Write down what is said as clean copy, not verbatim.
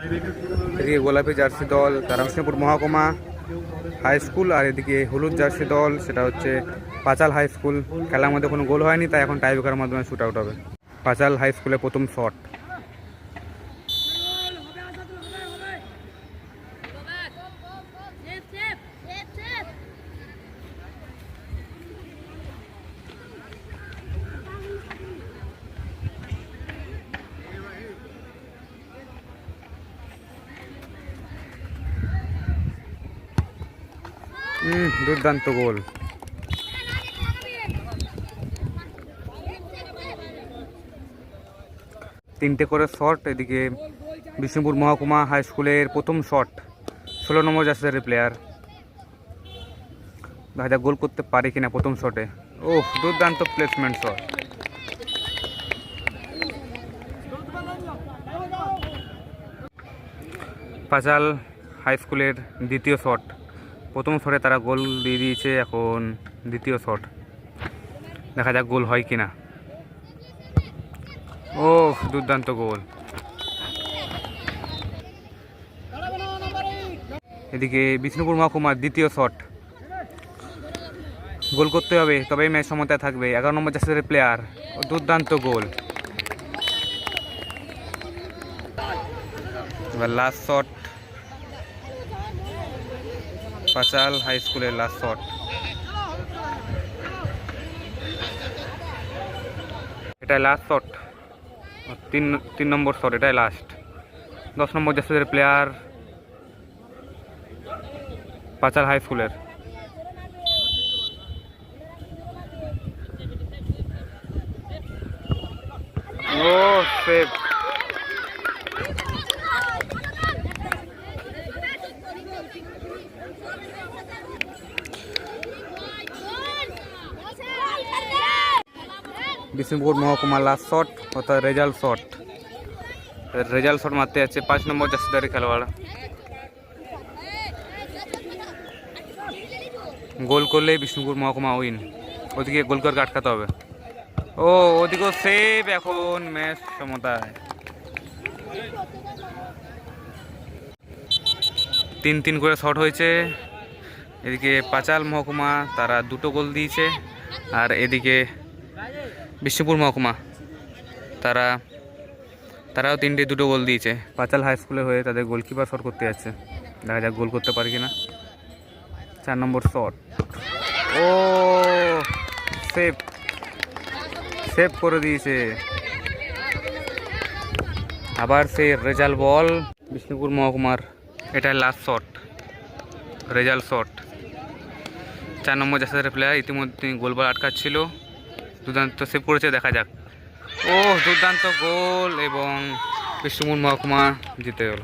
এদিকে গোলাপি জার্সি দল তারা বিষ্ণুপুর মহকুমা হাই স্কুল, আর এদিকে হলুদ জার্সি দল সেটা হচ্ছে পাঁচাল হাই স্কুল। খেলার মধ্যে কোনো গোল হয়নি, তাই এখন টাইব্রেকারের মাধ্যমে শুট আউট হবে। পাঁচাল হাই স্কুলে প্রথম শট। দুর্দান্ত গোল। তিনটে করে শট। এদিকে বিষ্ণুপুর মহকুমা হাই স্কুলের প্রথম শট, 16 নম্বর জার্সির প্লেয়ার। দেখা যাক গোল করতে পারে কিনা প্রথম শটে। ওহ, দুর্দান্ত প্লেসমেন্ট শট। পাঁচাল হাই স্কুলের দ্বিতীয় শট। প্রথম শটে তারা গোল দিয়ে দিয়েছে, এখন দ্বিতীয় শট। দেখা যাক গোল হয় কিনা। ও, দুর্দান্ত গোল। এদিকে বিষ্ণুপুর মহকুমার দ্বিতীয় শট। গোল করতে হবে, তবেই ম্যাচ সমতায় থাকবে। 11 নম্বর জার্সির প্লেয়ার। দুর্দান্ত গোল। এবার লাস্ট শট, পাঁচাল হাই স্কুলের লাস্ট শট। এটাই লাস্ট শট, তিন নম্বর শট, এটাই লাস্ট। 10 নম্বর জার্সির প্লেয়ার পাঁচাল হাই স্কুলের। ও, সেভ। বিষ্ণুপুর মহকুমা লাস্ট শট, অর্থাৎ রেজাল্ট শট। রেজাল্ট শট মারতে যাচ্ছে 5 নম্বর জার্সিদারি খেলোয়াড়। গোল করলেই বিষ্ণুপুর মহকুমা উইন। ওদিকে গোলকিপারকে আটকাতে হবে। ও, ওদিকেও সেভ। এখন ম্যাচ সমতায়। 3-3 করে শট হয়েছে। এদিকে পাঁচাল মহকুমা তারা 2টো গোল দিয়েছে, আর এদিকে বিষ্ণুপুর মহকুমা তারাও 2টো গোল দিয়েছে। পাঁচাল হাই স্কুলে হয়ে তাদের গোলকিপার শট করতে যাচ্ছে। দেখা যাক গোল করতে পারে কিনা। 4 নম্বর শট। ও, সেভ করে দিয়েছে। আবার সেই রেজাল্ট বল বিষ্ণুপুর মহকুমার। এটাই লাস্ট শট, রেজাল্ট শট। 4 নম্বর জার্সির প্লেয়ার ইতিমধ্যে গোলবার আটকাচ্ছিল, দুর্দান্ত সেভ করেছে। দেখা যাক। ও, দুর্দান্ত গোল, এবং বিষ্ণুপুর মহকুমা জিতে গেল।